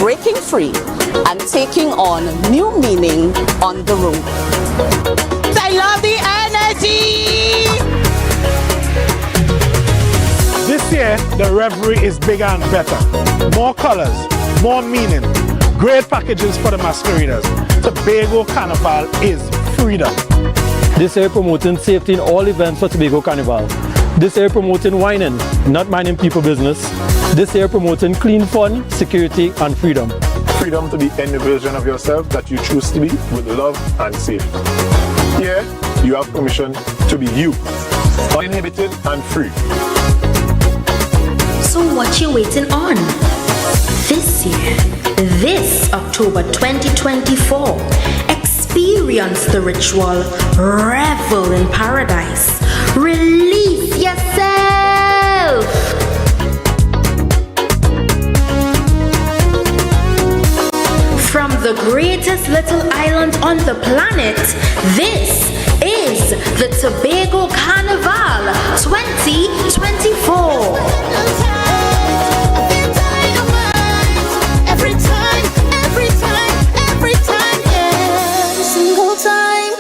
breaking free and taking on new meaning on the road. I love the energy! This year, the Reverie is bigger and better. More colors, more meaning, great packages for the masqueraders. Tobago Carnival is freedom. This year promoting safety in all events for Tobago Carnival. This year promoting whining, not minding people business. This year promoting clean fun, security and freedom. Freedom to be any version of yourself that you choose to be with love and safety. Here, you have permission to be you, uninhibited and free. So what you waiting on? This year, this October 2024, experience the ritual, revel in paradise, release yourself. From the greatest little island on the planet, this is the Tobago Carnival 2024. Every single time.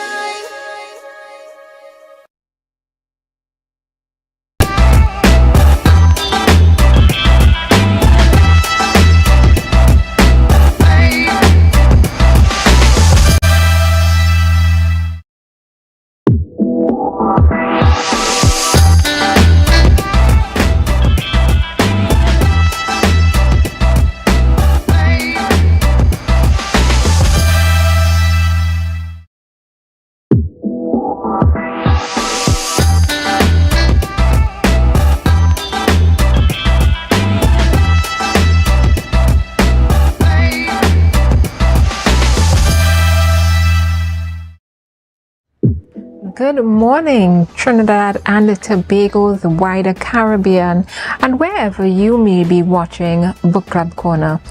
Good morning, Trinidad and Tobago, the wider Caribbean, and wherever you may be watching Book Club Corner.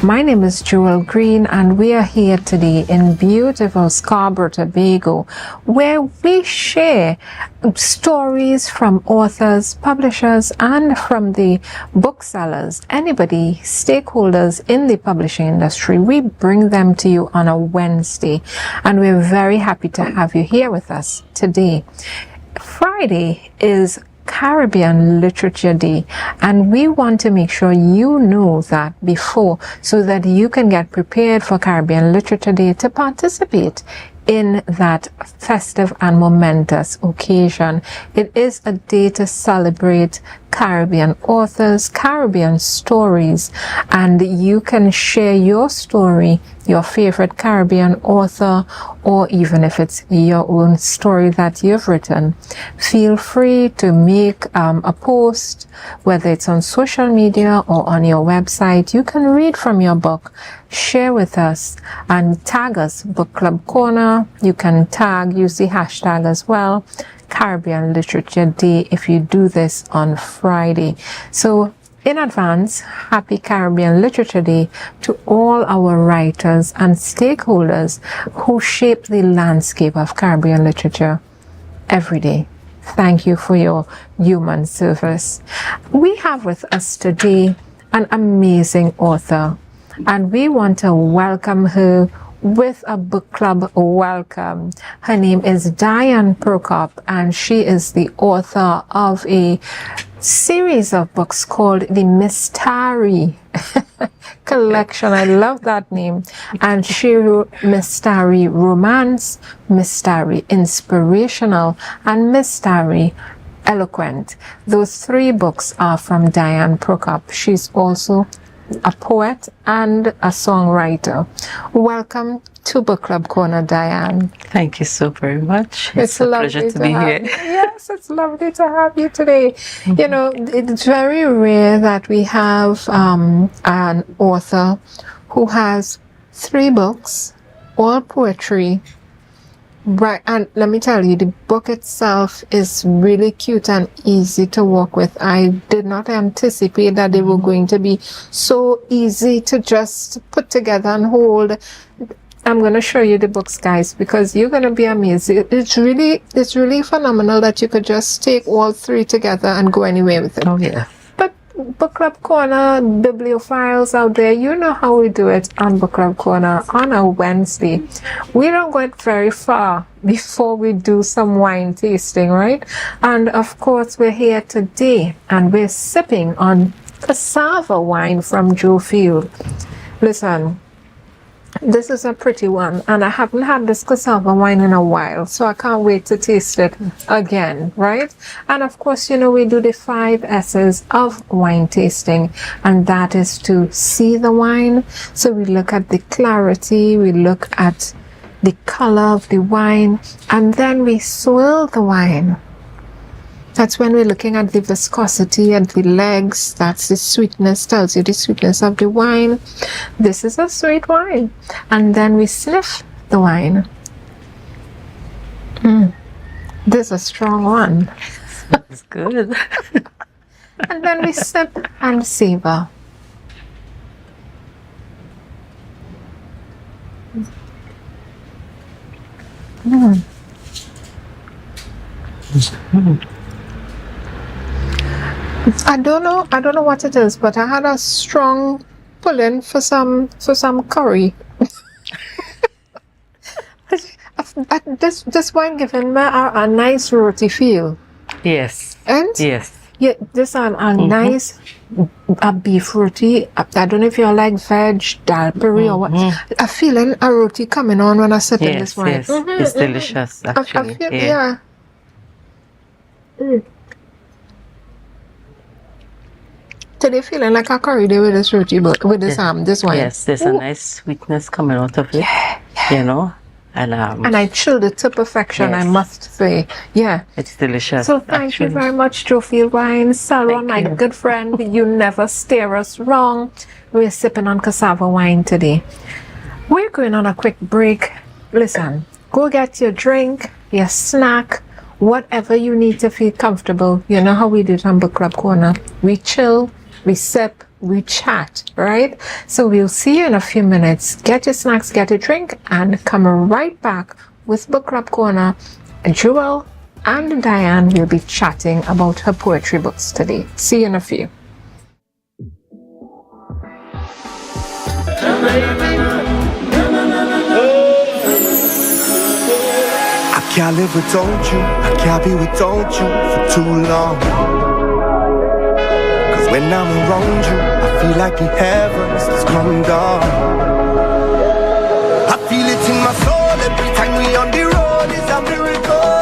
My name is Jewel Green, and we are here today in beautiful Scarborough, Tobago, where we share stories from authors, publishers, and from the booksellers, anybody, stakeholders in the publishing industry. We bring them to you on a Wednesday, and we're very happy to have you here with us today. Friday is Caribbean Literature Day, and we want to make sure you know that before, so that you can get prepared for Caribbean Literature Day to participate in that festive and momentous occasion. It is a day to celebrate Caribbean authors, Caribbean stories, and you can share your story, your favorite Caribbean author, or even if it's your own story that you've written. Feel free to make a post, whether it's on social media or on your website. You can read from your book, share with us, and tag us, Book Club Corner. You can use the hashtag as well, Caribbean Literature Day, if you do this on Friday. So in advance, happy Caribbean Literature Day to all our writers and stakeholders who shape the landscape of Caribbean literature every day. Thank you for your human service. We have with us today an amazing author, and we want to welcome her with a book club welcome. Her name is Diane Prokop, and she is the author of a series of books called the Mystary Collection. I love that name. And she wrote Mystary Romance, Mystary Inspirational, and Mystary Eloquent. Those three books are from Diane Prokop. She's also a poet and a songwriter. Welcome to Book Club Corner, Diane. Thank you so very much. It's a pleasure to be here. Yes, it's lovely to have you today. You know, it's very rare that we have an author who has three books, all poetry. Right, and let me tell you, the book itself is really cute and easy to work with. I did not anticipate that they were going to be so easy to just put together and hold. I'm going to show you the books, guys, because you're going to be amazed. It's really phenomenal that you could just take all three together and go anywhere with it. Oh, yeah. But Book Club Corner bibliophiles out there, you know how we do it on Book Club Corner on a Wednesday. We don't go very far before we do some wine tasting, right? And of course, we're here today and we're sipping on cassava wine from Joe Field. Listen, this is a pretty one, and I haven't had this cassava wine in a while, so I can't wait to taste it again, right? And of course, you know, we do the 5 S's of wine tasting, and that is to see the wine. So we look at the clarity, we look at the color of the wine, and then we swirl the wine. That's when we're looking at the viscosity and the legs. That's the sweetness, tells you the sweetness of the wine. This is a sweet wine. And then we sniff the wine. This is a strong one. It's good. And then we sip and savor. I don't know what it is, but I had a strong pull-in for some curry. This wine giving me a nice roti feel. Yes. And Yes. yeah, this a nice a beef roti. I don't know if you like veg, dal peri or what. I feeling a roti coming on when I sip in this Yes, wine. yes. It's delicious, I actually. feel, yeah. Today feeling like a curry day with this roti, but with this this wine. Yes, there's a nice sweetness coming out of it. You know? And I chilled it to perfection, I Yes. must say. Yeah. it's delicious. So thank you actually. very much, Joe Field Wine. Salwa, Thank my you. good friend. You never steer us wrong. We're sipping on cassava wine today. We're going on a quick break. Listen, go get your drink, your snack, whatever you need to feel comfortable. You know how we do it on Book Club Corner. We chill, we sip, we chat, right? So we'll see you in a few minutes. Get your snacks, get a drink, and come right back with Book Club Corner. Jewel and Diane will be chatting about her poetry books today. See you in a few. I can't live without you, I can't be without you for too long. Cause when I'm around you, I feel like the heavens has come down. I feel it in my soul every time we on the road, it's a miracle.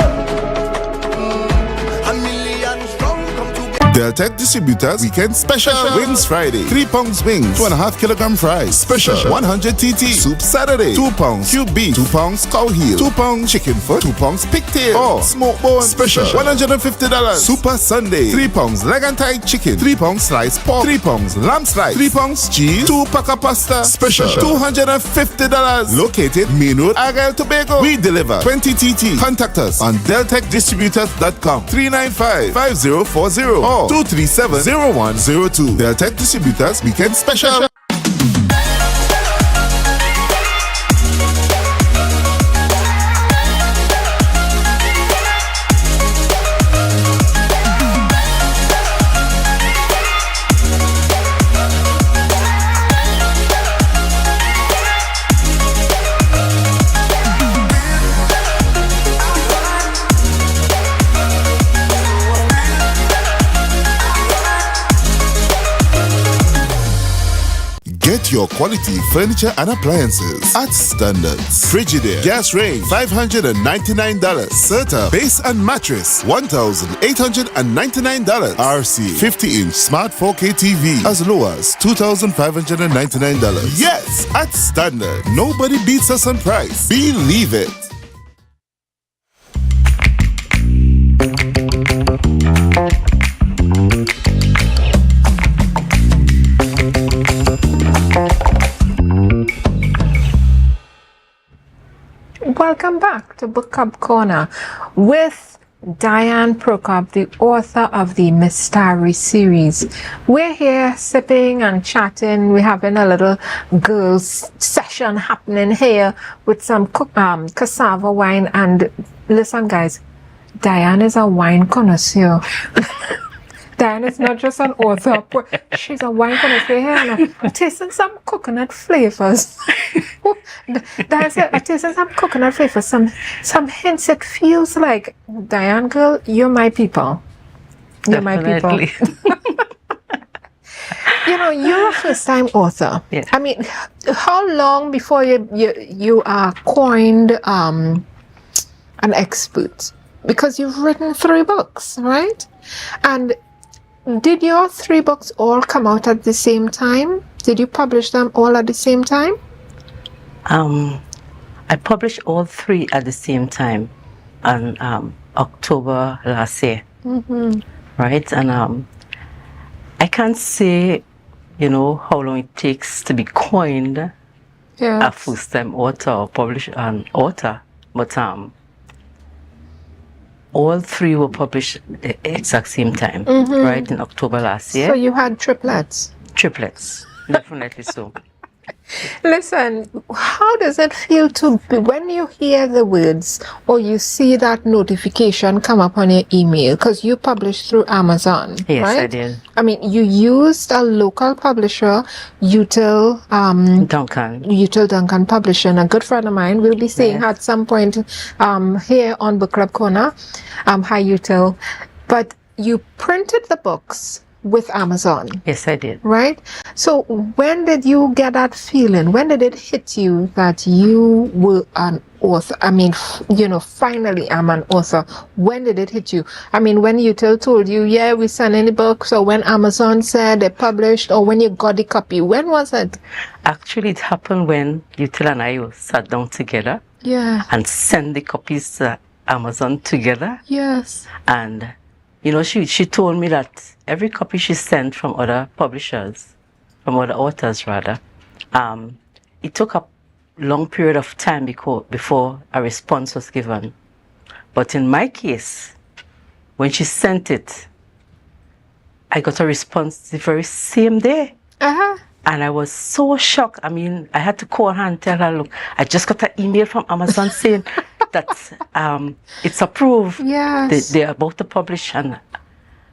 A million strong come together. Deltec Distributors Weekend Special Wings Friday. 3 pounds wings, 2.5 kilogram fries. Special 100 TT Soup Saturday. 2 pounds cube beef, 2 pounds cow heel, 2 pounds chicken foot, 2 pounds pigtail, or smoke bone. Special $150. Super Sunday. 3 pounds leg and thigh chicken, 3 pounds sliced pork, 3 pounds lamb slice, 3 pounds cheese, 2 pack of pasta. Special $250. Located Main Road, Argyle, Tobago. We deliver 20 TT. Contact us on deltecdistributors.com 395-5040 or 237-0102. Deltec Distributors Weekend Special. Get your quality furniture and appliances at Standards. Frigidaire gas range $599. Serta base and mattress $1,899. RC 50-inch smart 4K TV as low as $2,599. Yes, at Standard. Nobody beats us on price. Believe it. Welcome back to Book Club Corner with Diane Prokop, the author of the Mystary series. We're here sipping and chatting. We're having a little girls session happening here with some cassava wine. And listen, guys, Diane is a wine connoisseur. Diana's not just an author, she's a wine connoisseur and tasting some coconut flavors. Diana said, tasting some coconut flavors, some hints. It feels like, Diane girl, you're my people. You're Definitely. my people. You know, you're a first-time author. Yes. I mean, how long before you are coined an expert? Because you've written 3 books, right? And did your 3 books all come out at the same time? Did you publish them all at the same time? I published all 3 at the same time on October last year. Mm-hmm. Right? And I can't say, how long it takes to be coined a first-time author or publish an author, but all 3 were published at the exact same time, right, in October last year. So you had triplets? Triplets, definitely so. Listen, how does it feel to be, when you hear the words or you see that notification come up on your email, because you published through Amazon, Yes, right? I did. I mean, you used a local publisher, Util Duncan Publishing. A good friend of mine will be saying at some point here on Book Club Corner, hi Util, but you printed the books with Amazon. Yes, I did. Right? So when did you get that feeling? When did it hit you that you were an author? I mean, finally I'm an author. When did it hit you? I mean, when Util told you, yeah, we sent any books, or when Amazon said they published, or when you got the copy, when was it? Actually, it happened when Util and I sat down together and sent the copies to Amazon together. Yes. And she told me that every copy she sent from other publishers, from other authors rather, it took a long period of time before a response was given. But in my case, when she sent it, I got a response the very same day. And I was so shocked. I mean, I had to call her and tell her, look, I just got an email from Amazon saying that it's approved. Yes. They're about to publish. And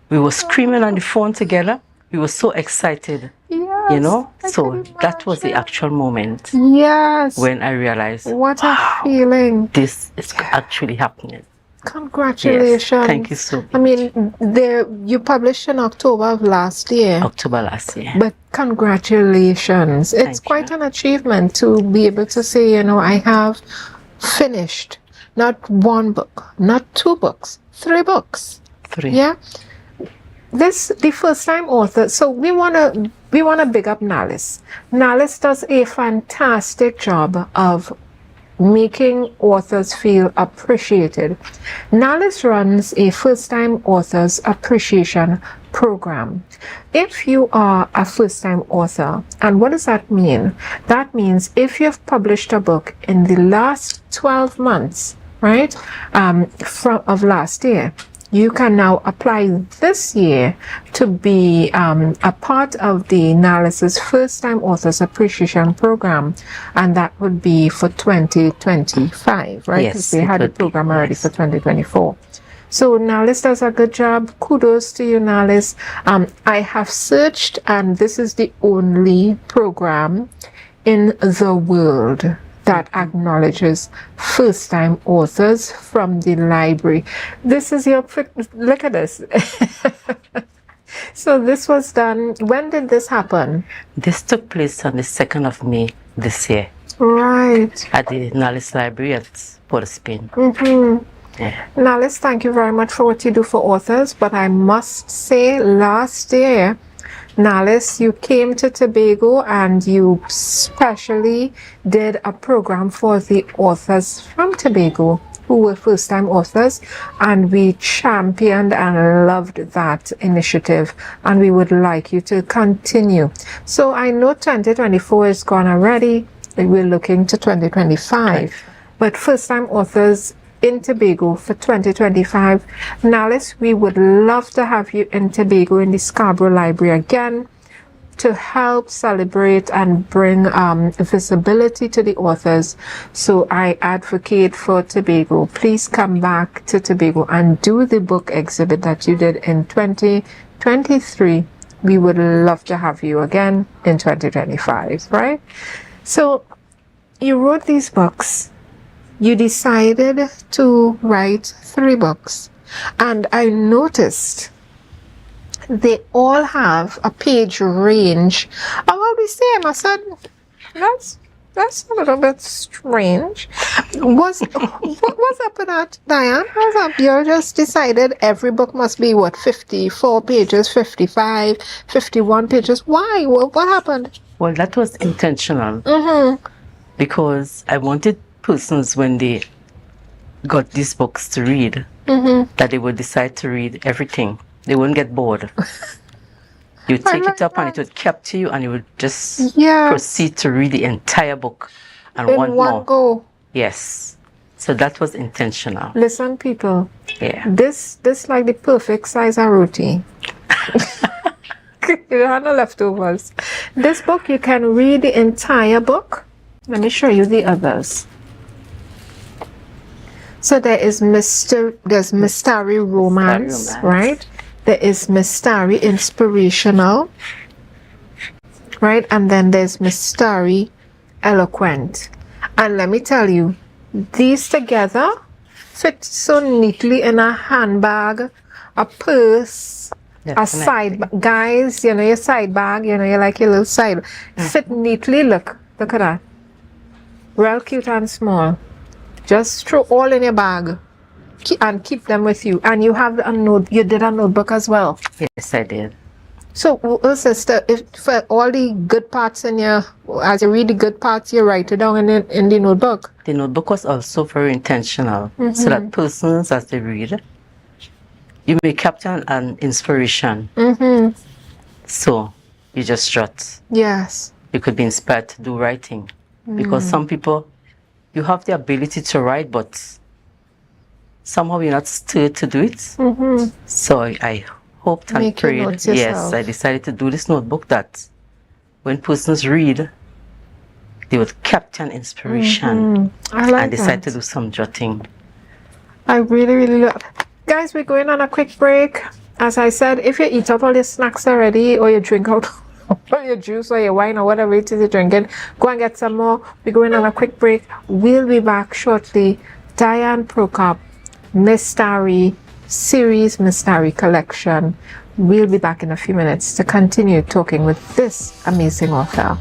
we were screaming on the phone together. We were so excited, So that was the actual moment. Yes. When I realized, what a feeling. This is actually happening. Congratulations. Yes, thank you so much. I mean, you published in October of last year. October last year. But congratulations. It's quite an achievement to be able to say, I have finished not 1 book, not 2 books, 3 books. 3. Yeah. The first time author. So we wanna big up Nalis. Nalis does a fantastic job of making authors feel appreciated. Nalis runs a first-time authors appreciation program. If you are a first-time author, and what does that mean? That means if you've published a book in the last 12 months, right, of last year, you can now apply this year to be a part of the Nalis' First-Time Authors Appreciation Program, and that would be for 2025, right? Because they had a program already for 2024. So Nalis does a good job. Kudos to you, Nalis. I have searched, and this is the only program in the world that acknowledges first-time authors from the library. This is look at this. So this was done, when did this happen? This took place on the 2nd of May this year. Right. At the Nalis Library at Port of Spain. Yeah. Nalis, thank you very much for what you do for authors, but I must say last year, Nalis, you came to Tobago and you specially did a program for the authors from Tobago who were first-time authors, and we championed and loved that initiative, and we would like you to continue. So I know 2024 is gone already. We're looking to 2025, but first-time authors in Tobago for 2025. Nalis, we would love to have you in Tobago in the Scarborough Library again to help celebrate and bring visibility to the authors. So I advocate for Tobago. Please come back to Tobago and do the book exhibit that you did in 2020 2023, we would love to have you again in 2025, right? So you wrote these books. You decided to write 3 books. And I noticed they all have a page range about the same. I said, that's a little bit strange. What's up with that, Diane? What's up? You just decided every book must be, 54 pages, 55, 51 pages. Why? What happened? Well, that was intentional. Because I wanted persons, when they got these books to read, that they would decide to read everything. They wouldn't get bored. You take it up and it would capture you, and you would just proceed to read the entire book and in want one more. go. Yes. So that was intentional. Listen, people. Yeah. This like the perfect size of roti. You don't have no leftovers. This book, you can read the entire book. Let me show you the others. So there is there's Mystery Romance, right? There is Mystery Inspirational, right? And then there's Mystery Eloquent. And let me tell you, these together fit so neatly in a handbag, a purse, a side bag. Guys, you know your side bag, you know, you like your little side. Fit neatly, look at that. Real cute and small. Just throw all in your bag and keep them with you. And you have a note. You did a notebook as well. Yes, I did. So, sister, if for all the good parts in your, as you read the good parts, you write it down in the notebook. The notebook was also very intentional, so that persons, as they read, you may capture an inspiration. So you just jot. Yes. You could be inspired to do writing, because some people, you have the ability to write, but somehow you're not stirred to do it. So I hoped and Make your prayed. notes Yes, yourself. I decided to do this notebook that when persons read, they would capture an inspiration I like and decide that. to do some jotting. I really, really love. Guys, we're going on a quick break. As I said, if you eat up all your snacks already, or you drink out all your juice or your wine or whatever it is you're drinking, go and get some more. We're going on a quick break. We'll be back shortly. Diane Prokop, Mystery Series, Mystery Collection. We'll be back in a few minutes to continue talking with this amazing author.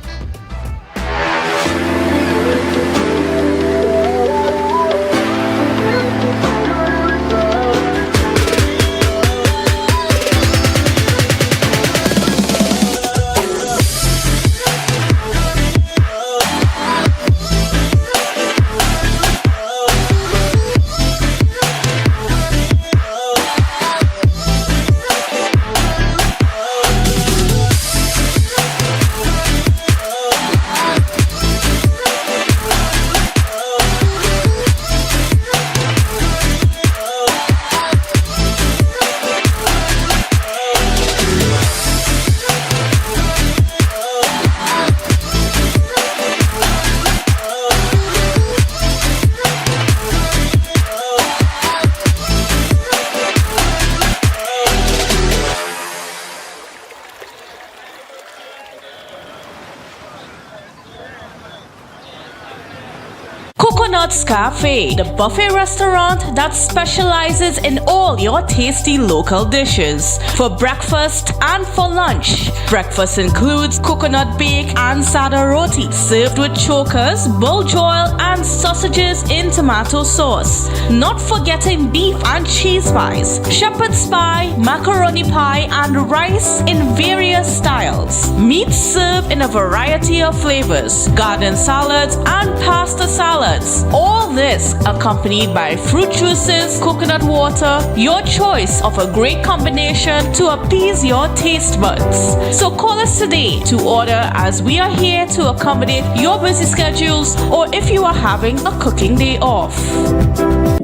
Coconut's Cafe, the buffet restaurant that specializes in all your tasty local dishes. For breakfast and for lunch. Breakfast includes coconut bake and sada roti, served with chokers, buljoil, and sausages in tomato sauce. Not forgetting beef and cheese pies, shepherd's pie, macaroni pie, and rice in various styles. Meat served in a variety of flavors, garden salads, and pasta salads. All this accompanied by fruit juices, coconut water, your choice of a great combination to appease your taste buds. So call us today to order, as we are here to accommodate your busy schedules, or if you are having a cooking day off.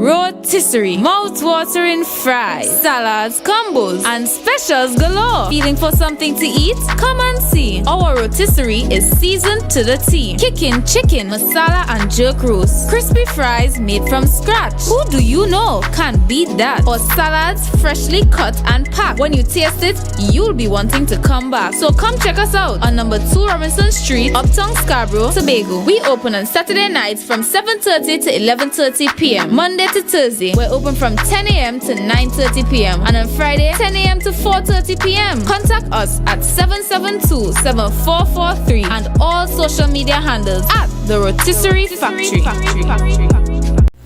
rotisserie, mouth-watering fries, salads, combos, and specials galore. Feeling for something to eat? Come and see. Our rotisserie is seasoned to the T. Kicking chicken, masala, and jerk roast. Crispy fries made from scratch. Who do you know can't beat that? Or salads freshly cut and packed. When you taste it, you'll be wanting to come back. So come check us out on number 2 Robinson Street, Uptown Scarborough, Tobago. We open on Saturday nights from 7:30 to 11:30 p.m. Monday to Thursday, we're open from 10 a.m. to 9:30 p.m. And on Friday, 10 a.m. to 4:30 p.m. Contact us at 772-7443 and all social media handles at The Rotisserie Factory.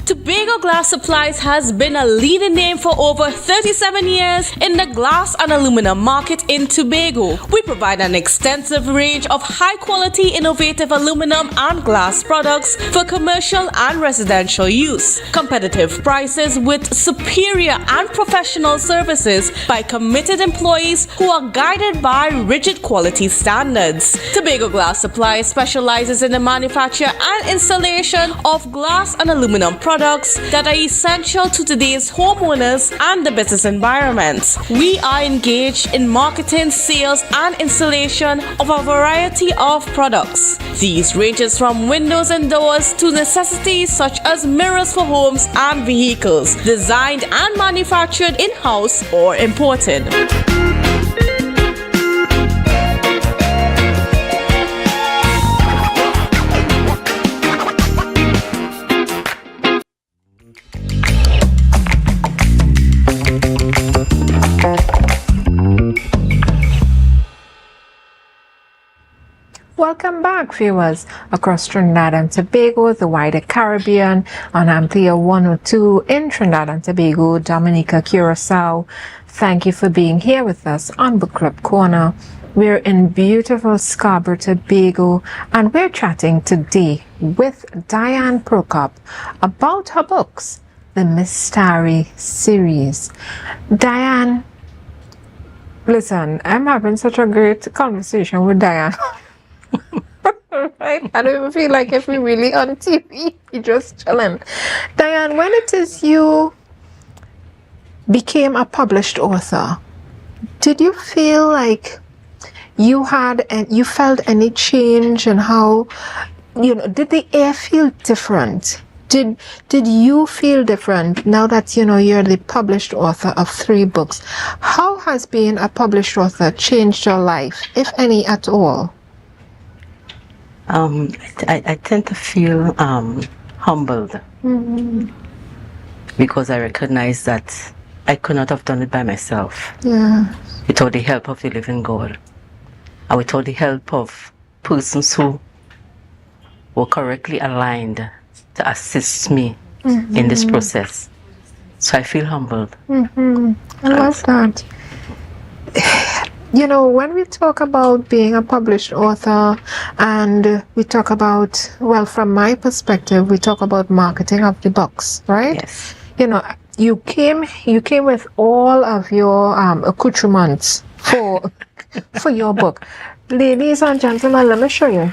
Tobago Glass Supplies has been a leading name for over 37 years in the glass and aluminum market in Tobago. We provide an extensive range of high-quality, innovative aluminum and glass products for commercial and residential use. Competitive prices with superior and professional services by committed employees who are guided by rigid quality standards. Tobago Glass Supplies specializes in the manufacture and installation of glass and aluminum products that are essential to today's homeowners and the business environment. We are engaged in marketing, sales, and installation of a variety of products. These ranges from windows and doors to necessities such as mirrors for homes and vehicles, designed and manufactured in-house or imported. Welcome back, viewers, across Trinidad and Tobago, the wider Caribbean, on Amplia 102 in Trinidad and Tobago, Dominica, Curacao. Thank you for being here with us on Book Club Corner. We're in beautiful Scarborough, Tobago, and we're chatting today with Diane Prokop about her books, the Mystary series. Diane, listen, I'm having such a great conversation with Diane. Right? I don't even feel like if we really on TV, we just chilling. Diane, when it is you became a published author, did you feel like you felt any change in how, did the air feel different? Did you feel different now that you're the published author of 3 books? How has being a published author changed your life, if any at all? I tend to feel humbled because I recognize that I could not have done it by myself. Yeah. Without the help of the living God, and without the help of persons who were correctly aligned to assist me in this process. So I feel humbled. I love that. When we talk about being a published author and we talk about, well, from my perspective, we talk about marketing of the books, right? Yes. You came with all of your accoutrements for your book. Ladies and gentlemen, let me show you.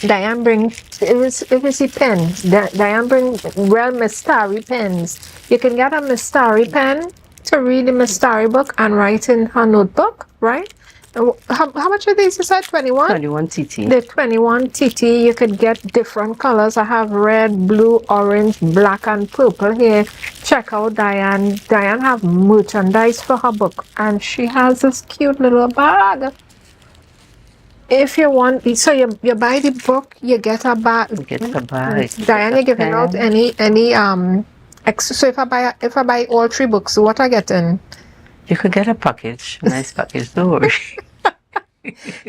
Diane brings pens. Diane brings Mystary pens. You can get a Mystary pen to read the Mystary book and write in her notebook, right? How much are these? You said 21? 21 TT. The 21 TT, you could get different colors. I have red, blue, orange, black, and purple here. Check out Diane. Diane have merchandise for her book, and she has this cute little bag. If you want, so you buy the book, you get a bag. You get a bag. Diane, you're giving out any so if I buy all 3 books, what I get in? You could get a package, nice package, don't worry.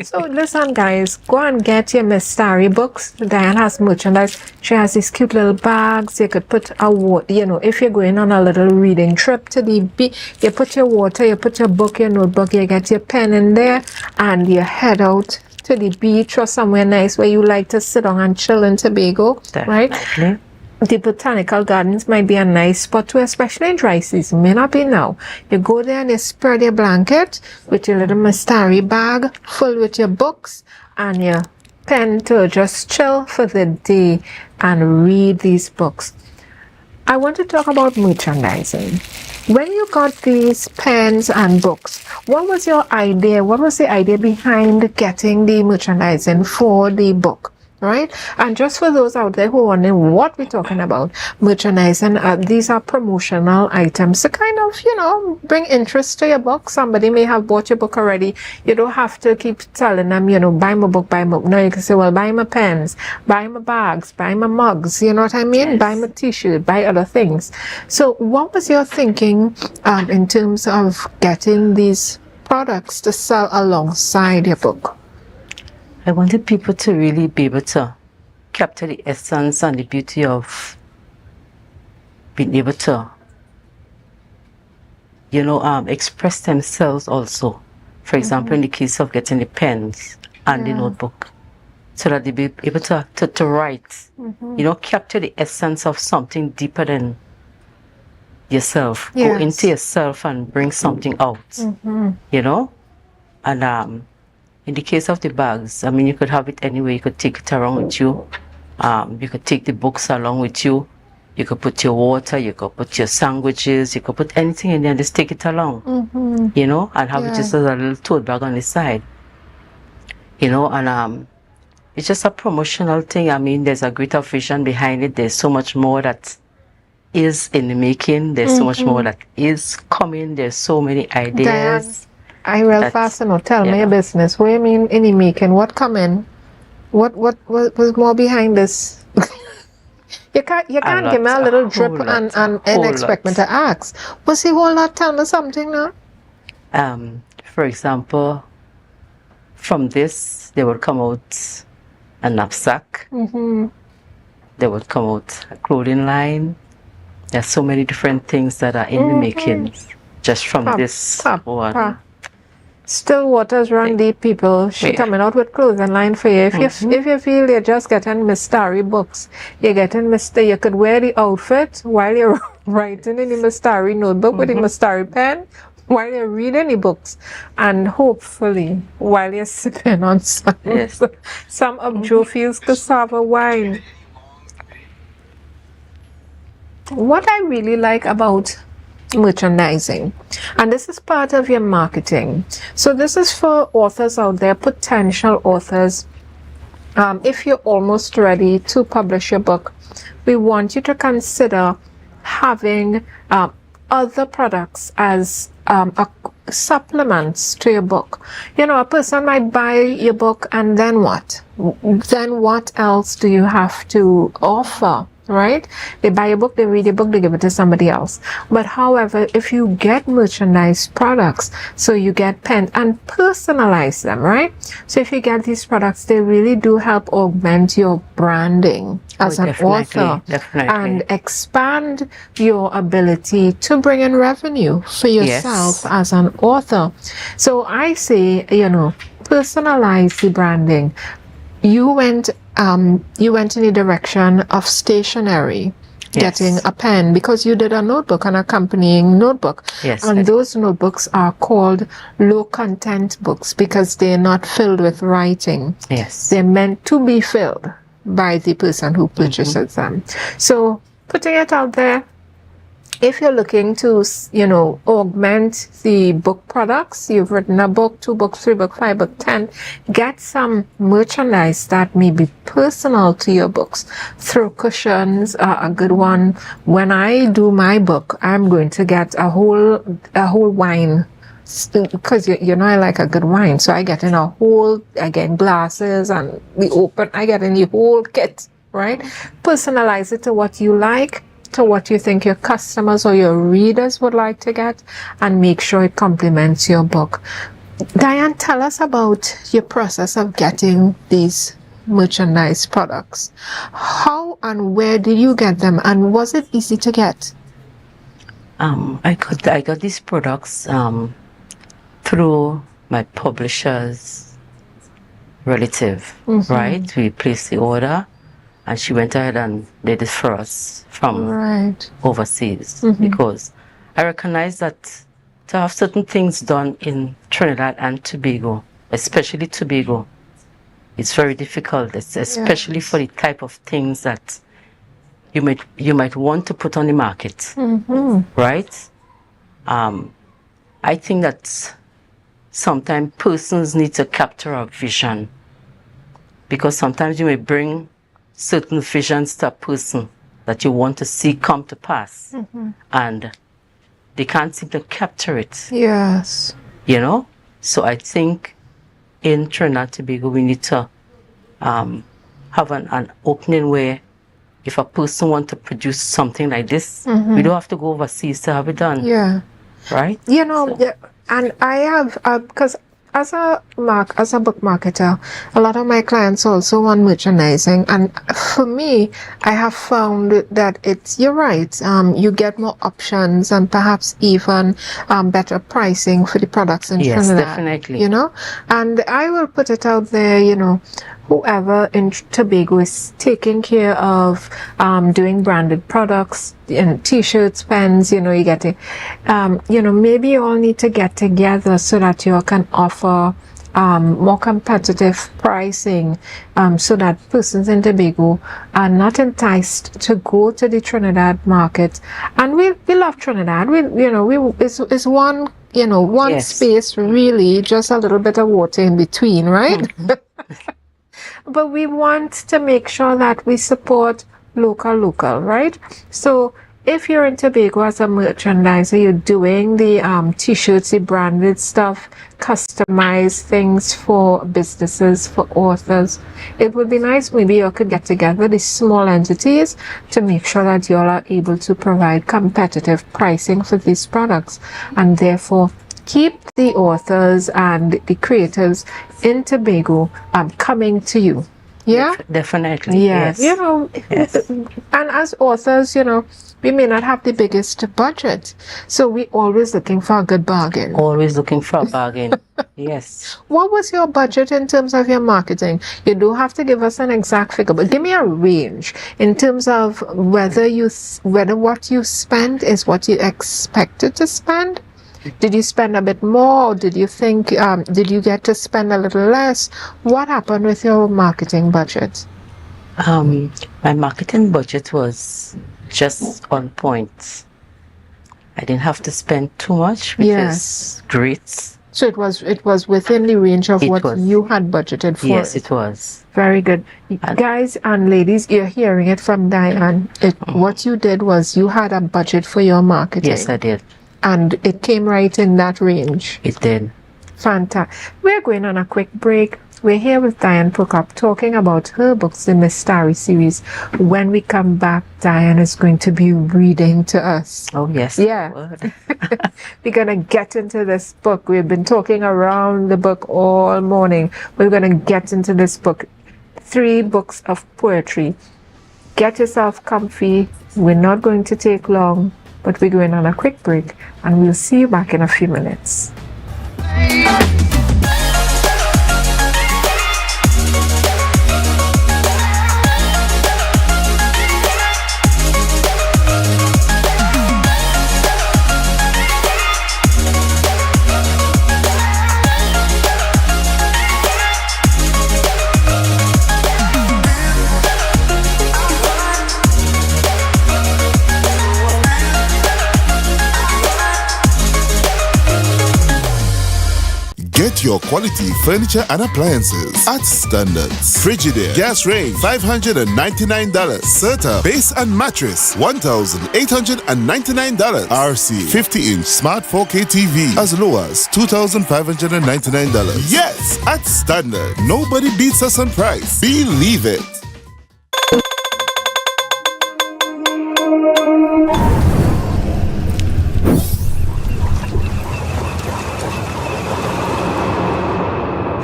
So listen, guys, go and get your Mystary books. Diane has merchandise. She has these cute little bags. You could put if you're going on a little reading trip to the beach, you put your water, you put your book, your notebook, you get your pen in there, and you head out to the beach or somewhere nice where you like to sit down and chill in Tobago, Definitely. right? The botanical gardens might be a nice spot to, especially in dry season. May not be now. You go there and you spread your blanket with your little Mystary bag full with your books and your pen to just chill for the day and read these books. I want to talk about merchandising. When you got these pens and books, what was your idea? What was the idea behind getting the merchandising for the book? Right? And just for those out there who are wondering what we're talking about, merchandising, these are promotional items to kind of, you know, bring interest to your book. Somebody may have bought your book already. You don't have to keep telling them, you know, buy my book, buy my book. No, you can say, well, buy my pens, buy my bags, buy my mugs, you know what I mean? Yes. Buy my t-shirt, buy other things. So what was your thinking in terms of getting these products to sell alongside your book? I wanted people to really be able to capture the essence and the beauty of being able to, you know, express themselves also. For example, in the case of getting the pens and the notebook, so that they be able to write, you know, capture the essence of something deeper than yourself. Go into yourself and bring something out, you know? And in the case of the bags, I mean, you could have it anywhere. You could take it around with you. You could take the books along with you. You could put your water, you could put your sandwiches, you could put anything in there and just take it along, you know, and have it just as a little tote bag on the side, you know, and it's just a promotional thing. I mean, there's a greater vision behind it. There's so much more that is in the making. There's so much more that is coming. There's so many ideas. I real fast and tell me your business. What do you mean in the making? What coming? What was more behind this? you can't give me a little drip and expect me to ask. What's the whole lot? Tell me something now. For example, from this there would come out a knapsack. There would come out a clothing line. There's so many different things that are in the making just from this one. Still waters run deep, people. She coming out with clothing line for you. If you feel you're just getting Miss Starry books, you're getting you could wear the outfit while you're writing in the Miss Starry notebook with the Miss Starry pen, while you're reading the books, and hopefully while you're sipping on some of Joe Fields cassava wine. What I really like about merchandising, and this is part of your marketing, so this is for authors out there, potential authors. If you're almost ready to publish your book, we want you to consider having other products as supplements to your book. You know, a person might buy your book and then what? Then what else do you have to offer? Right? They buy a book, they read a book, they give it to somebody else. But however, if you get merchandise products, so you get pens and personalize them, right? So if you get these products, they really do help augment your branding as an author and expand your ability to bring in revenue for yourself as an author. So I say, you know, personalize the branding. You went in the direction of stationery, getting a pen, because you did a notebook, an accompanying notebook. And those notebooks are called low content books because they're not filled with writing. They're meant to be filled by the person who purchases them. So putting it out there, if you're looking to, you know, augment the book products, you've written a book, 2 books, 3 books, 5 books, 10, get some merchandise that may be personal to your books. Throw cushions are a good one. When I do my book, I'm going to get a whole wine, because you know I like a good wine, so I get in a whole, again, glasses and I get in the whole kit, right? Personalize it to what you like, to what you think your customers or your readers would like to get, and make sure it complements your book. Diane, tell us about your process of getting these merchandise products. How and where did you get them, and was it easy to get? I got these products through my publisher's relative, right? We placed the order, and she went ahead and did it for us from overseas, because I recognize that to have certain things done in Trinidad and Tobago, especially Tobago, it's very difficult, especially for the type of things that you might want to put on the market, right? I think that sometimes persons need to capture a vision, because sometimes you may bring certain visions to a person that you want to see come to pass, and they can't seem to capture it. Yes. You know? So I think in Trinidad and Tobago we need to have an opening where if a person wants to produce something like this, we don't have to go overseas to have it done. Yeah. Right? You know, and I have, because as a book marketer, a lot of my clients also want merchandising, and for me, I have found that you're right, you get more options and perhaps even better pricing for the products in Trinidad. Yes, definitely. You know, and I will put it out there, you know, whoever in Tobago is taking care of doing branded products, t-shirts, pens, you know, you get it. You know, maybe you all need to get together so that you can offer more competitive pricing, so that persons in Tobago are not enticed to go to the Trinidad market. And we love Trinidad. It's one, you know, one space really, just a little bit of water in between, right? But we want to make sure that we support local, right? So if you're in Tobago as a merchandiser, you're doing the t-shirts, the branded stuff, customized things for businesses, for authors, it would be nice maybe you could get together these small entities to make sure that you all are able to provide competitive pricing for these products, and therefore keep the authors and the creatives in Tobago coming to you. Yeah? Definitely. Yes. You know, and as authors, you know, we may not have the biggest budget, so we're always looking for a good bargain. Always looking for a bargain. Yes. What was your budget in terms of your marketing? You don't have to give us an exact figure, but give me a range in terms of whether what you spend is what you expected to spend. Did you spend a bit more, or did you think, did you get to spend a little less? What happened with your marketing budget? My marketing budget was just on point. I didn't have to spend too much, which is great. So it was within the range of what you had budgeted for. Yes, it was. Very good. Guys and ladies, you're hearing it from Diane. What you did was you had a budget for your marketing. Yes, I did. And it came right in that range. It did. Fantastic. We're going on a quick break. We're here with Diane Prokop talking about her books, the Miss Starry series. When we come back, Diane is going to be reading to us. Oh, yes. Yeah. We're going to get into this book. We've been talking around the book all morning. We're going to get into this book. 3 books of poetry. Get yourself comfy. We're not going to take long, but we're going on a quick break, and we'll see you back in a few minutes. Get your quality furniture and appliances at Standards. Frigidaire gas range $599. Serta base and mattress $1,899. RC 50-inch smart 4K TV as low as $2,599. Yes, at Standard. Nobody beats us on price. Believe it.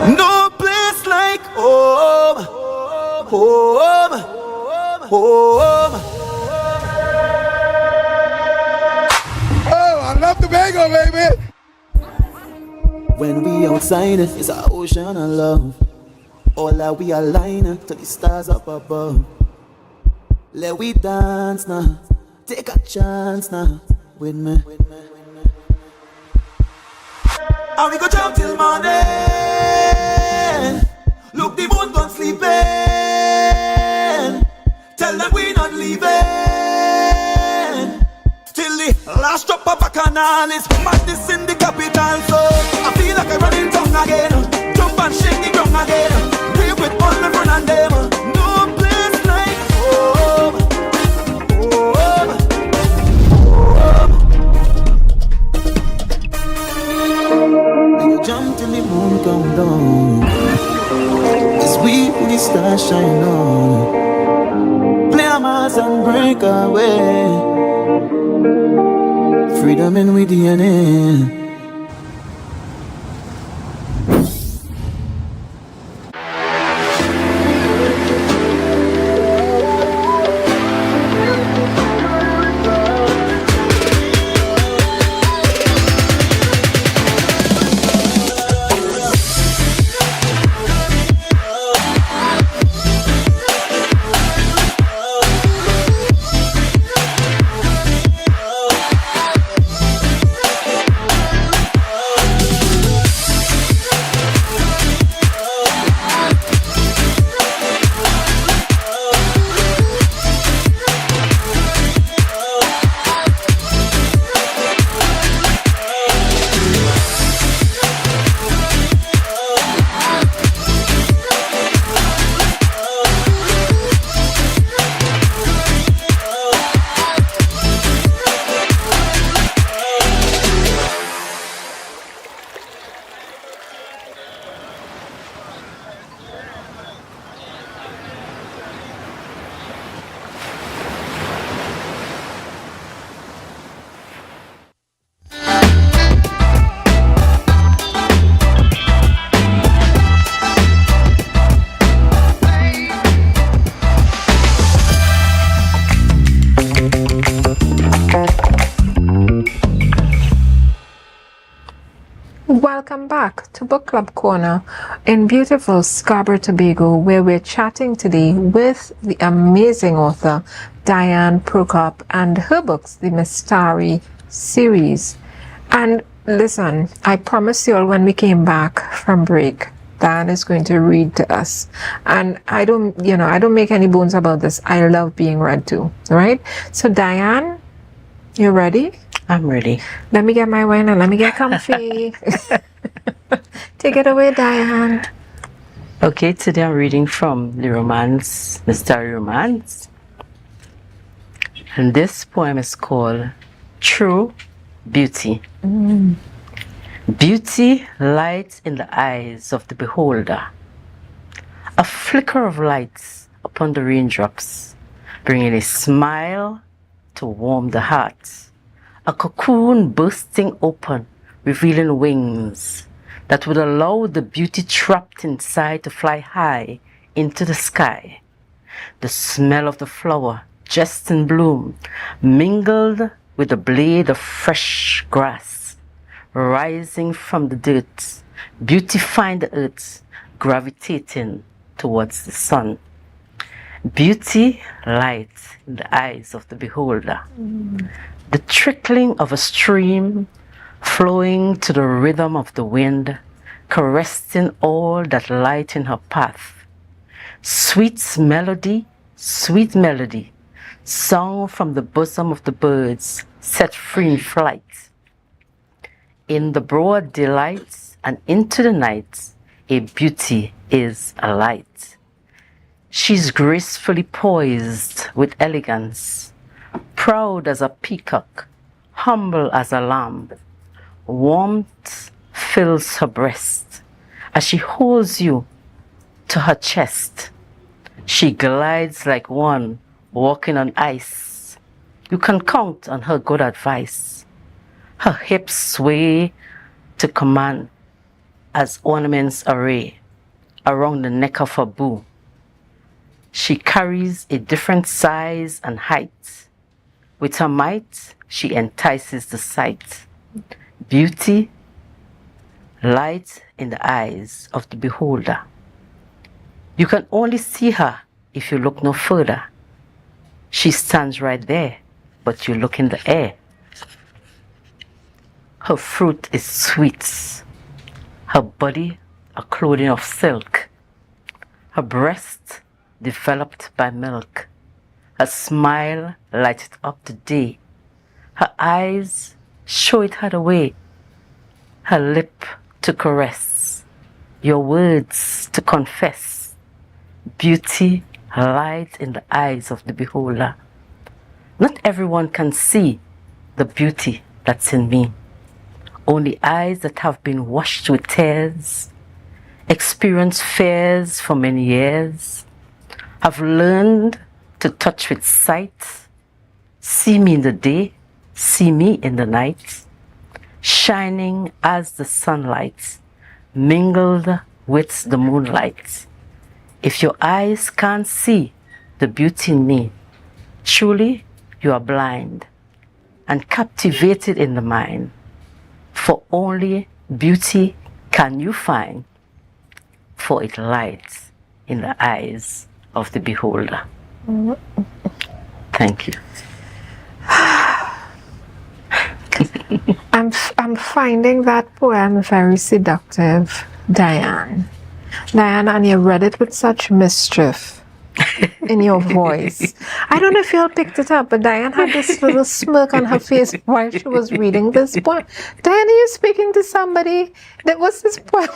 No place like home, home, home. Oh, I love Tobago, baby. When we outside, it's an ocean of love. All that we align to the stars up above. Let we dance now, take a chance now with me. And we go jump till morning. Look, the moon don't sleeping. Tell them we not leaving. and all is madness in the capital. So I feel like I'm running tongue again. Jump and shake the ground again. Live with all my friends and them. No place like home. We jump till the moon come down. It's we who the stars shine on. Play a mass and break away. Freedom in with DNA. Welcome back to Book Club Corner in beautiful Scarborough, Tobago, where we're chatting today with the amazing author Diane Prokop and her books, the Mystari series. And listen, I promised you all when we came back from break, Diane is going to read to us. And I don't make any bones about this. I love being read to, right? So Diane, you ready? I'm ready. Let me get my wine and let me get comfy. Take it away, Diane. Okay, today I'm reading from the romance, Mystari Romance. And this poem is called True Beauty. Beauty lights in the eyes of the beholder. A flicker of lights upon the raindrops, bringing a smile to warm the heart. A cocoon bursting open, revealing wings that would allow the beauty trapped inside to fly high into the sky. The smell of the flower, just in bloom, mingled with the blade of fresh grass, rising from the dirt, beautifying the earth, gravitating towards the sun. Beauty lights in the eyes of the beholder. The trickling of a stream flowing to the rhythm of the wind, caressing all that light in her path. Sweet melody, sung from the bosom of the birds, set free in flight. In the broad delights and into the night, a beauty is a light. She's gracefully poised with elegance, proud as a peacock, humble as a lamb. Warmth fills her breast as she holds you to her chest. She glides like one walking on ice. You can count on her good advice. Her hips sway to command as ornaments array around the neck of her bow. She carries a different size and height. With her might, she entices the sight. Beauty, light in the eyes of the beholder. You can only see her if you look no further. She stands right there, but you look in the air. Her fruit is sweet. Her body a clothing of silk. Her breast developed by milk. Her smile lighted up the day. Her eyes Show it her the way. Her lip to caress, your words to confess. Beauty lies in the eyes of the beholder. Not everyone can see the beauty that's in me. Only eyes that have been washed with tears, experienced fears for many years, have learned to touch with sight, see me in the day, see me in the night, shining as the sunlight, mingled with the moonlight. If your eyes can't see the beauty in me, truly you are blind and captivated in the mind. For only beauty can you find, for it lies in the eyes of the beholder. Thank you. I'm finding that poem very seductive, Diane. Diane, and you read it with such mischief in your voice. I don't know if you all picked it up, but Diane had this little smirk on her face while she was reading this poem. Diane, are you speaking to somebody? Was this poem?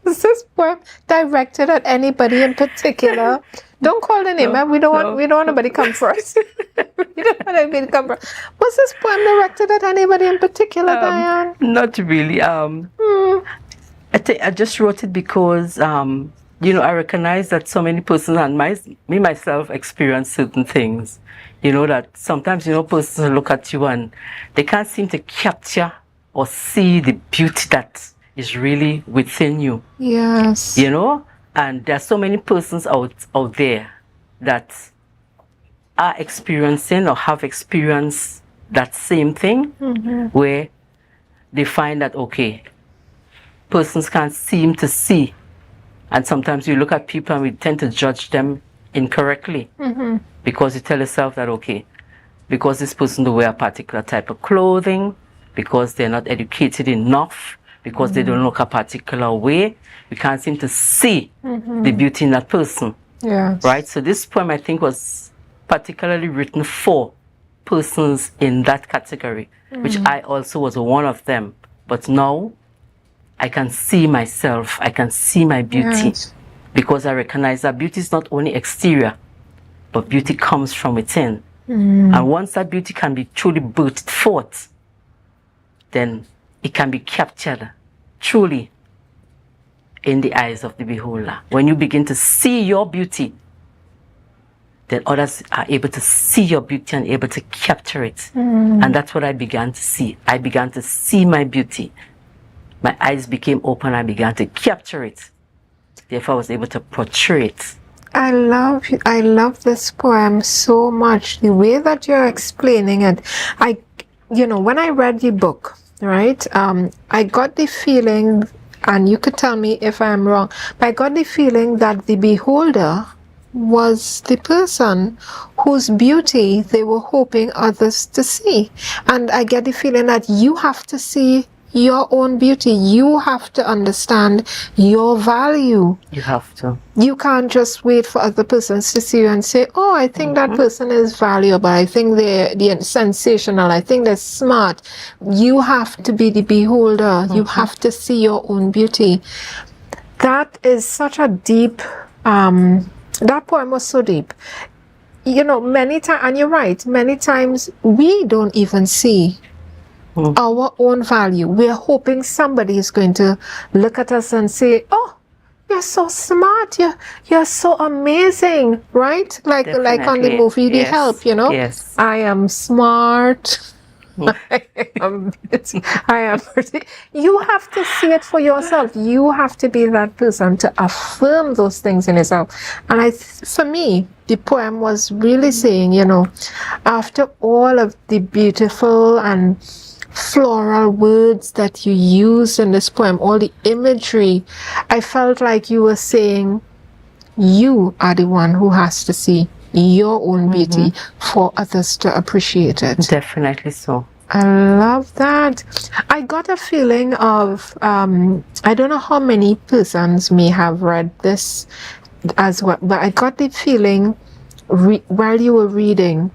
Was this poem directed at anybody in particular? Don't call the name. We don't want anybody come for us. We don't want anybody to come for us. Was this poem directed at anybody in particular, Diane? Not really. I just wrote it because I recognize that so many persons and me myself experience certain things. That sometimes persons look at you and they can't seem to capture or see the beauty that is really within you. Yes. And there are so many persons out there that are experiencing or have experienced that same thing, where they find that, okay, persons can't seem to see. And sometimes you look at people and we tend to judge them incorrectly, because you tell yourself that, okay, because this person don't wear a particular type of clothing, because they're not educated enough, because they don't look a particular way, we can't seem to see the beauty in that person. Yes. Right? So this poem, I think, was particularly written for persons in that category, which I also was one of them. But now I can see myself, I can see my beauty, because I recognize that beauty is not only exterior, but beauty comes from within. And once that beauty can be truly birthed forth, then it can be captured truly in the eyes of the beholder. When you begin to see your beauty, then others are able to see your beauty and able to capture it. And that's what I began to see. I began to see my beauty. My eyes became open, I began to capture it. Therefore, I was able to portray it. I love this poem so much. The way that you're explaining it, when I read the book, right, I got the feeling, and you could tell me if I'm wrong, but I got the feeling that the beholder was the person whose beauty they were hoping others to see. And I get the feeling that you have to see your own beauty. You have to understand your value. You have to. You can't just wait for other persons to see you and say, oh, I think that person is valuable. I think they're sensational. I think they're smart. You have to be the beholder. You have to see your own beauty. That is such a deep, that poem was so deep. Many times, and you're right, many times we don't even see our own value. We're hoping somebody is going to look at us and say, oh, you're so smart, you're so amazing, right? Like on the movie The Help, Yes. I am smart. I am pretty. You have to see it for yourself. You have to be that person to affirm those things in yourself. And for me, the poem was really saying, after all of the beautiful and floral words that you used in this poem, all the imagery, I felt like you were saying you are the one who has to see your own beauty for others to appreciate it. Definitely so. I love that. I got a feeling of, I don't know how many persons may have read this as well, but I got the feeling while you were reading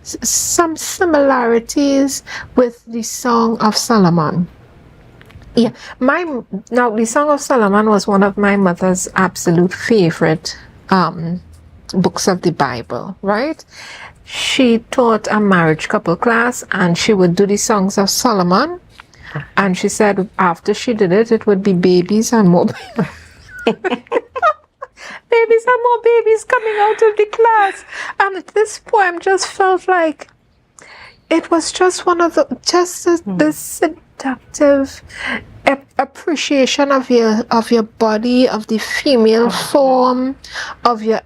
some similarities with the Song of Solomon. Yeah, the Song of Solomon was one of my mother's absolute favorite books of the Bible, right? She taught a marriage couple class and she would do the Songs of Solomon, and she said after she did it, it would be babies and more babies and more babies coming out of the class. And this poem just felt like it was just one of the seductive appreciation of your body, of the female form, of your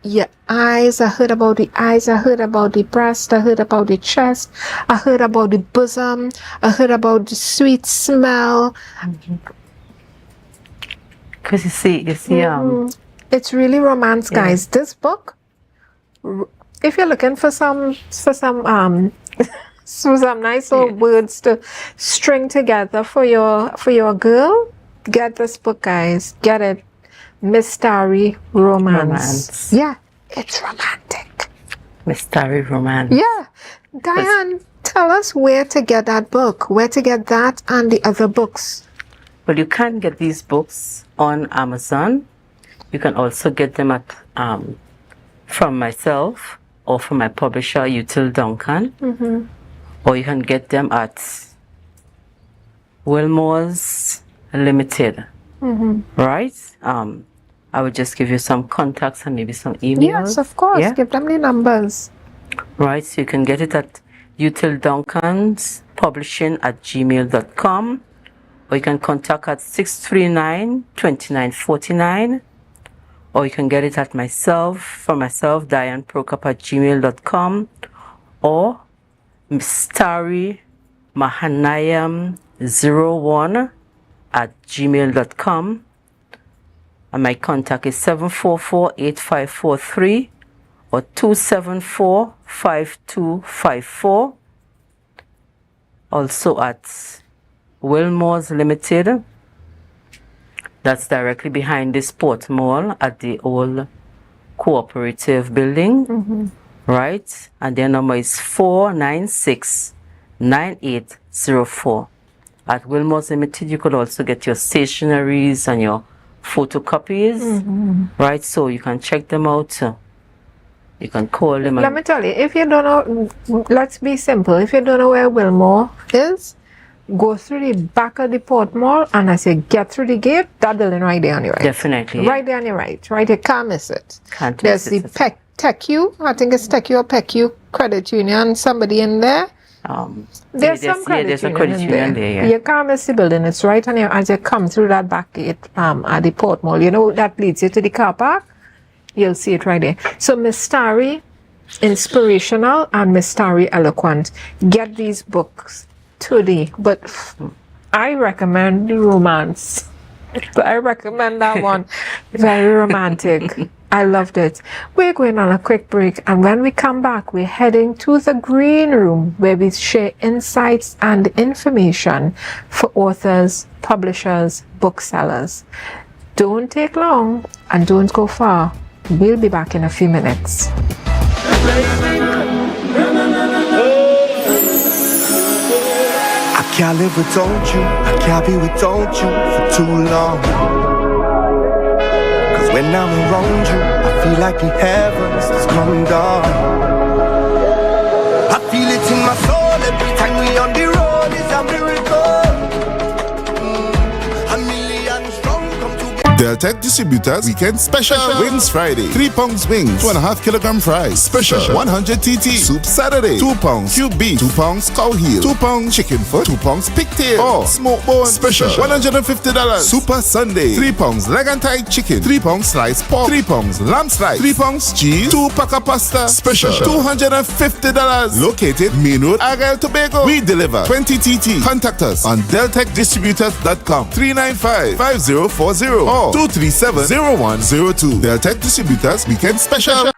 eyes. I heard about the eyes, I heard about the breast, I heard about the chest, I heard about the bosom, I heard about the sweet smell. Because you see, it's really romance, guys. This book, if you're looking for some nice little words to string together for your girl, get this book, guys. Get it. Miss Starry Romance. Yeah, it's romantic. Miss Starry Romance. Yeah. Diane, tell us where to get that book, where to get that and the other books. Well, you can get these books on Amazon. You can also get them at from myself or from my publisher, Util Duncan. Mm-hmm. Or you can get them at Wilmore's Limited. Mm-hmm. Right? I would just give you some contacts and maybe some emails. Yes, of course. Yeah? Give them the numbers. Right, so you can get it at Util Duncan's publishing at gmail.com, or you can contact at 639-2949, or you can get it at myself, Diane Prokop at gmail.com, or Starry Mahanayam 01 at gmail.com, and my contact is 744-8543 or 274-5254. Also at Wilmore's Limited, that's directly behind the Sport Mall at the old cooperative building. Mm-hmm. Right? And their number is 496-9804. At Wilmore's Limited, you could also get your stationaries and your photocopies. Mm-hmm. Right? So you can check them out. You can call them. Let me tell you, if you don't know, let's be simple. If you don't know where Wilmore is, go through the back of the Port Mall, and as you get through the gate, that building right there on your right. Definitely. Right there on your right. Right, you can't miss it. Can't There's miss the TechU, I think it's TechU or PECU Credit Union, somebody in there. There's some credit union there. Yeah. You can't miss the building. It's right on your, as you come through that back gate at the Port Mall. You know, that leads you to the car park. You'll see it right there. So Miss Starry Inspirational and Miss Starry Eloquent. Get these books today. But I recommend the romance. I recommend that one. Very romantic. I loved it. We're going on a quick break, and when we come back, we're heading to the green room where we share insights and information for authors, publishers, booksellers. Don't take long and don't go far. We'll be back in a few minutes. I can't live without you, I can't be without you for too long. Cause when I'm around you, I feel like the heavens is coming down. I feel it in my soul every time we on the road, it's a miracle. A million strong come together. Deltec Distributors Weekend Special Wings Friday. 3 pounds wings, 2.5 kilogram fries. Special 100 TT Soup Saturday. 2 pounds cube beef, 2 pounds cow heel, 2 pounds chicken foot, 2 pounds pigtail, or smoked bone. Special $150. Super Sunday. 3 pounds leg and thigh chicken, 3 pounds sliced pork, 3 pounds lamb slice, 3 pounds cheese, 2 pack of pasta. Special $250. Located Main Road, Argyle, Tobago. We deliver 20 TT. Contact us on deltecdistributors.com 395-5040 or 237-0102. Deltec Distributors Weekend Special.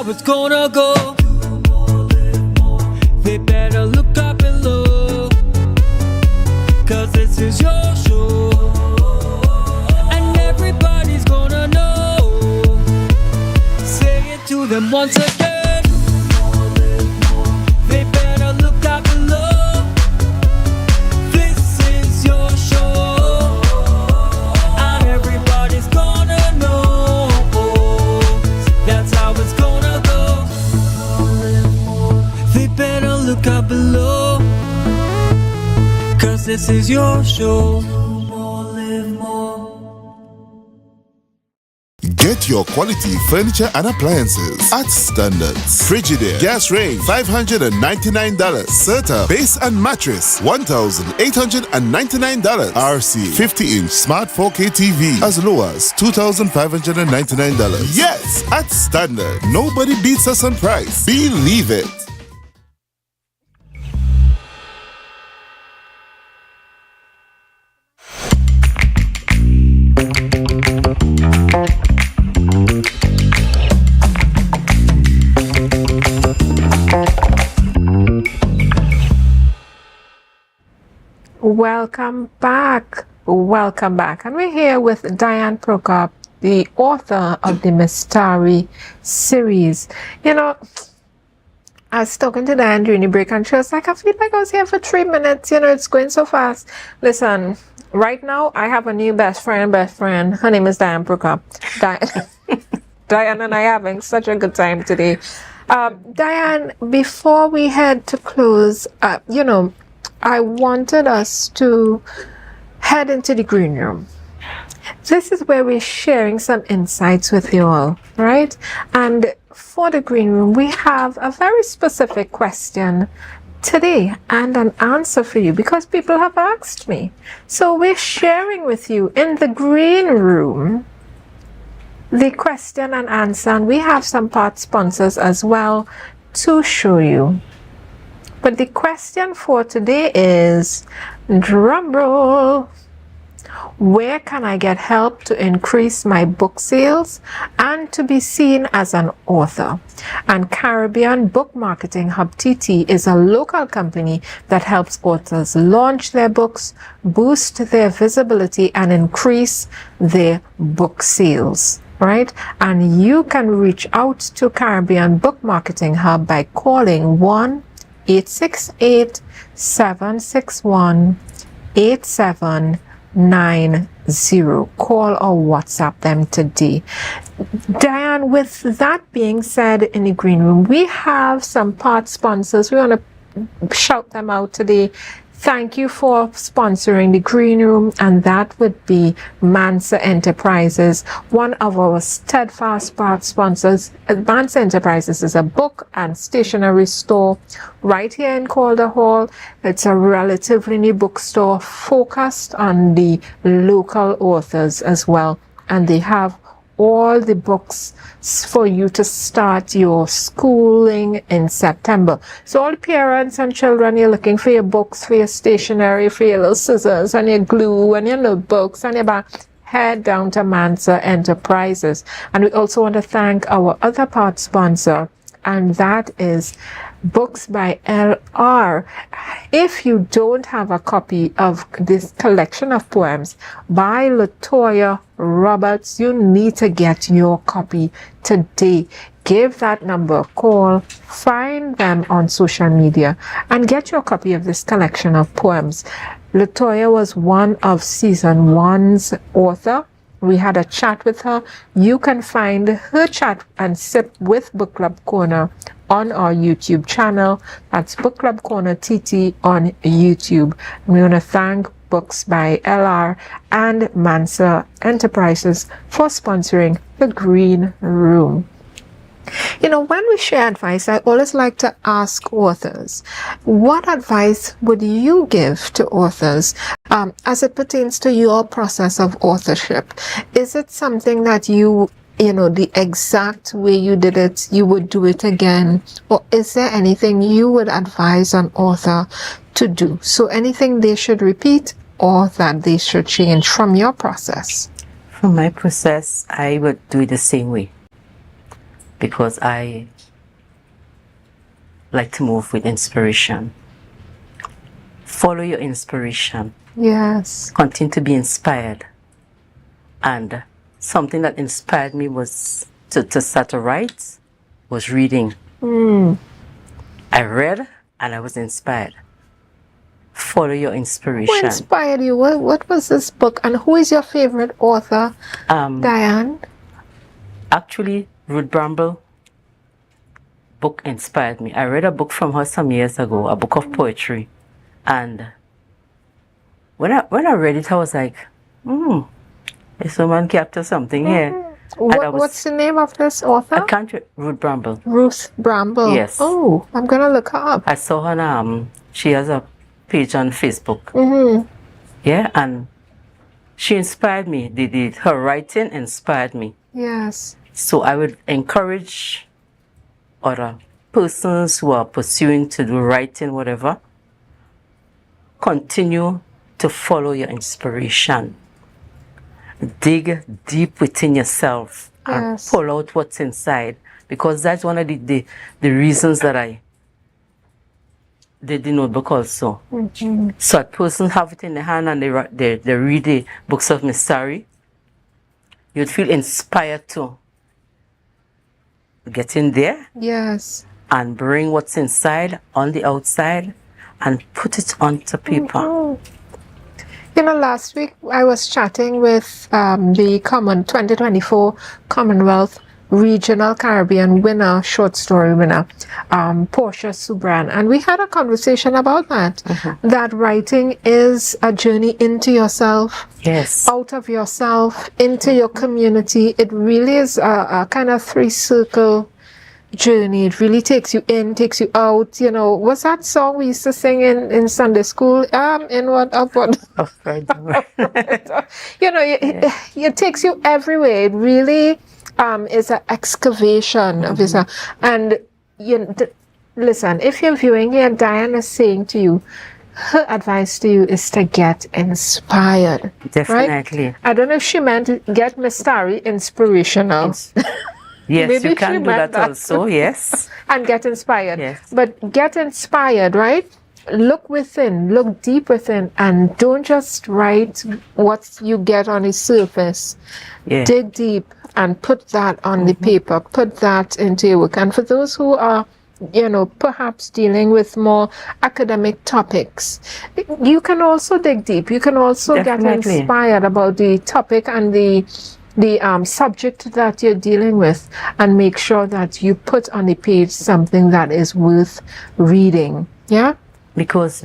how it's gonna go. They better look up below, 'cause this is your show, and everybody's gonna know. Say it to them once again. They better look up below. This is your show, and everybody's gonna know. That's how it's gonna go. They better look up below, 'cause this is your show. Get your quality furniture and appliances at Standards. Frigidaire gas range $599. Serta base and mattress $1,899. RC 50-inch smart 4K TV as low as $2,599. Yes, at Standard. Nobody beats us on price. Believe it. Welcome back. And we're here with Diane Prokop, the author of the Mistari series. You know, I was talking to Diane during the break and she was like, I feel like I was here for 3 minutes. You know, it's going so fast. Listen, right now I have a new best friend. Her name is Diane Prokop. Diane and I are having such a good time today. Diane, before we head to close, you know, I wanted us to head into the green room. This is where we're sharing some insights with you all, right? And for the green room, we have a very specific question today and an answer for you because people have asked me. So we're sharing with you in the green room the question and answer, and we have some part sponsors as well to show you. But the question for today is, drum roll, where can I get help to increase my book sales and to be seen as an author? And Caribbean Book Marketing Hub TT is a local company that helps authors launch their books, boost their visibility, and increase their book sales. Right? And you can reach out to Caribbean Book Marketing Hub by calling 1-868-761-8790. Call or WhatsApp them today. Diane, with that being said, in the green room, we have some part sponsors. We want to shout them out today. Thank you for sponsoring the green room, and that would be Mansa Enterprises, one of our steadfast part sponsors. Mansa Enterprises is a book and stationery store right here in Calder Hall. It's a relatively new bookstore focused on the local authors as well, and they have all the books for you to start your schooling in September. So all parents and children, you're looking for your books, for your stationery, for your little scissors and your glue and your notebooks and your bag, head down to Mansa Enterprises. And we also want to thank our other part sponsor, and that is Books by LR. If you don't have a copy of this collection of poems by Latoya Roberts, you need to get your copy today. Give that number a call, find them on social media, and get your copy of this collection of poems. Latoya was one of season 1's author. We had a chat with her. You can find her chat and sip with Book Club Corner on our YouTube channel. That's Book Club Corner TT on YouTube. And we want to thank Books by LR and Mansa Enterprises for sponsoring the Green Room. You know, when we share advice, I always like to ask authors, what advice would you give to authors as it pertains to your process of authorship? Is it something that you know, the exact way you did it, you would do it again? Or is there anything you would advise an author to do? So anything they should repeat or that they should change from your process? From my process, I would do it the same way, because I like to move with inspiration. Follow your inspiration. Yes. Continue to be inspired. And something that inspired me was to start to write was reading. I read and I was inspired. Follow your inspiration. Who inspired you? What was this book? And who is your favorite author, Diane? Actually, Ruth Bramble book inspired me. I read a book from her some years ago, a book of poetry. And when I read it, I was like, this woman captured something here. What's the name of this author? I can't Ruth Bramble. Ruth Bramble. Yes. Oh, I'm gonna look her up. I saw her she has a page on Facebook. Yeah, and she inspired me. Her writing inspired me. Yes. So I would encourage other persons who are pursuing to do writing, whatever, continue to follow your inspiration. Dig deep within yourself and pull out what's inside, because that's one of the reasons that I did the notebook also. So a person have it in their hand and they read the books of Miss Sari, you'd feel inspired to get in there. Yes. And bring what's inside on the outside and put it onto paper. You know, last week I was chatting with the 2024 Commonwealth Regional Caribbean winner, short story winner, Portia Subran, and we had a conversation about that. That writing is a journey into yourself, out of yourself, into your community. It really is a kind of three-circle journey. It really takes you in, takes you out. You know, what's that song we used to sing in Sunday school? Inward, upward. You know, it takes you everywhere. It really is an excavation of yourself. And listen, if you're viewing here, Diane is saying to you, her advice to you is to get inspired. Definitely. Right? I don't know if she meant get Miss Sari inspirational. Yes, Maybe you can do that also, yes. And get inspired. Yes. But get inspired, right? Look within, look deep within, and don't just write what you get on the surface. Dig deep and put that on the paper, put that into your work. And for those who are, you know, perhaps dealing with more academic topics, you can also dig deep. You can also get inspired about the topic and the subject that you're dealing with, and make sure that you put on the page something that is worth reading. Yeah? Because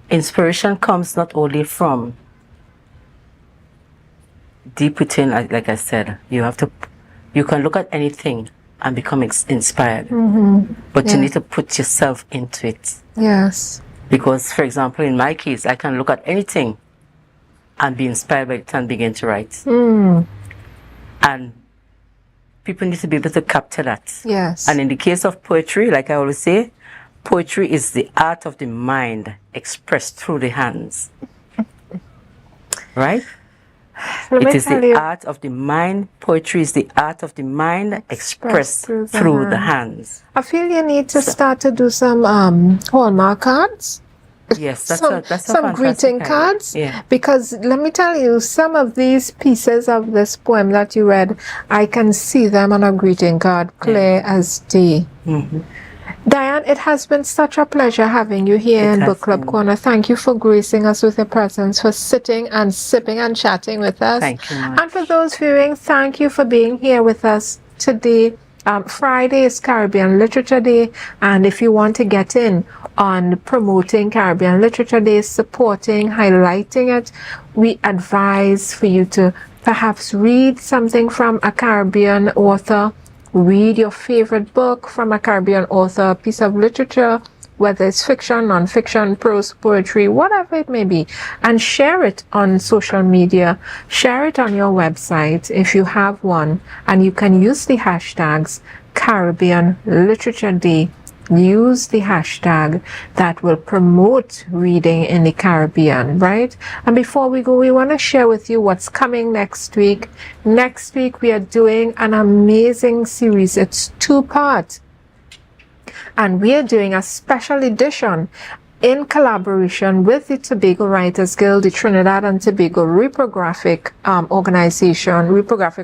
inspiration comes not only from deep within, like I said, you can look at anything and become inspired. But you need to put yourself into it. Yes. Because, for example, in my case, I can look at anything and be inspired by it and begin to write. And people need to be able to capture that. Yes. And in the case of poetry, like I always say, poetry is the art of the mind expressed through the hands. Right? It is the art of the mind. Poetry is the art of the mind expressed through the hands. I feel you need to start to do some Hallmark cards. Yes, that's some greeting cards. Because let me tell you, some of these pieces of this poem that you read, I can see them on a greeting card, clear as day. Diane, it has been such a pleasure having you here in Book Club Corner. Thank you for gracing us with your presence, for sitting and sipping and chatting with us. Thank you much. And for those viewing, thank you for being here with us today. Friday is Caribbean Literature Day, and if you want to get in on promoting Caribbean Literature Day, supporting, highlighting it, we advise for you to perhaps read something from a Caribbean author, read your favorite book from a Caribbean author, a piece of literature, whether it's fiction, non-fiction, prose, poetry, whatever it may be, and share it on social media. Share it on your website if you have one, and you can use the hashtags Caribbean Literature Day use the hashtag that will promote reading in the Caribbean, right? And before we go, we want to share with you what's coming next week. Next week, we are doing an amazing series. It's 2-part. And we are doing a special edition in collaboration with the Tobago Writers Guild, the Trinidad and Tobago Reprographic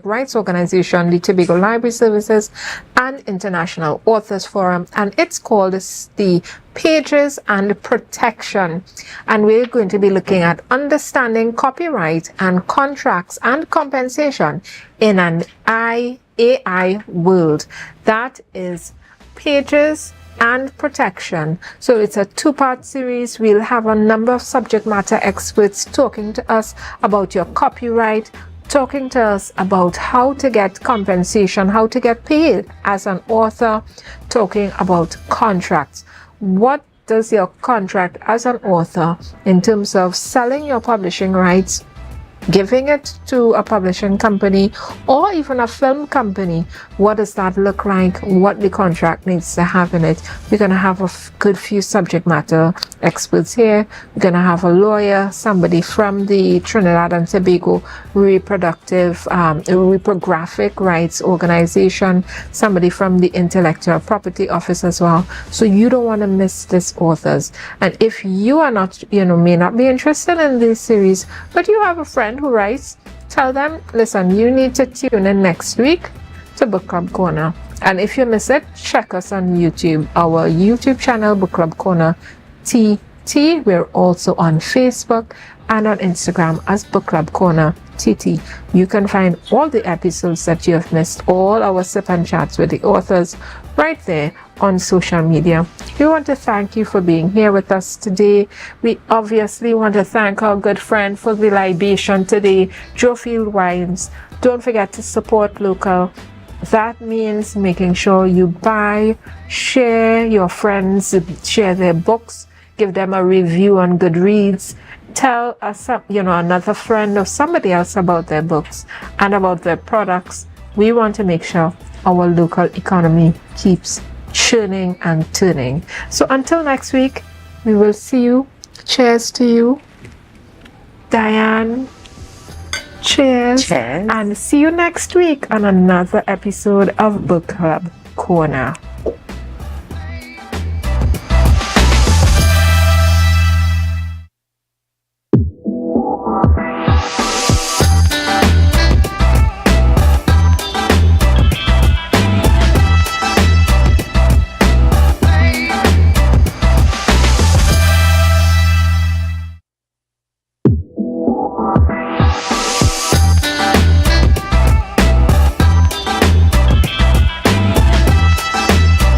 Rights Organization, the Tobago Library Services, and International Authors Forum. And it's called the Pages and Protection. And we're going to be looking at understanding copyright and contracts and compensation in an AI world. That is Pages and Protection. So it's a 2-part series. We'll have a number of subject matter experts talking to us about your copyright, talking to us about how to get compensation, how to get paid as an author, talking about contracts. What does your contract as an author in terms of selling your publishing rights, giving it to a publishing company or even a film company, what does that look like? What the contract needs to have in it? We're going to have a good few subject matter experts here. We're going to have a lawyer, somebody from the Trinidad and Tobago Reprographic Rights Organization, somebody from the Intellectual Property Office as well. So you don't want to miss this, authors. And if you are not, may not be interested in this series, but you have a friend who writes, tell them, listen, you need to tune in next week to Book Club Corner. And if you miss it, check us on YouTube, our YouTube channel, Book Club Corner TT. We're also on Facebook and on Instagram as Book Club Corner TT. You can find all the episodes that you have missed, all our sip and chats with the authors, right there on social media. We want to thank you for being here with us today. We obviously want to thank our good friend for the libation today, Jofield Wines. Don't forget to support local. That means making sure you buy, share your friends, share their books, give them a review on Goodreads. Tell us, another friend or somebody else about their books and about their products. We want to make sure our local economy keeps churning and turning. So until next week, we will see you. Cheers to you, Diane. Cheers. And see you next week on another episode of Book Club Corner.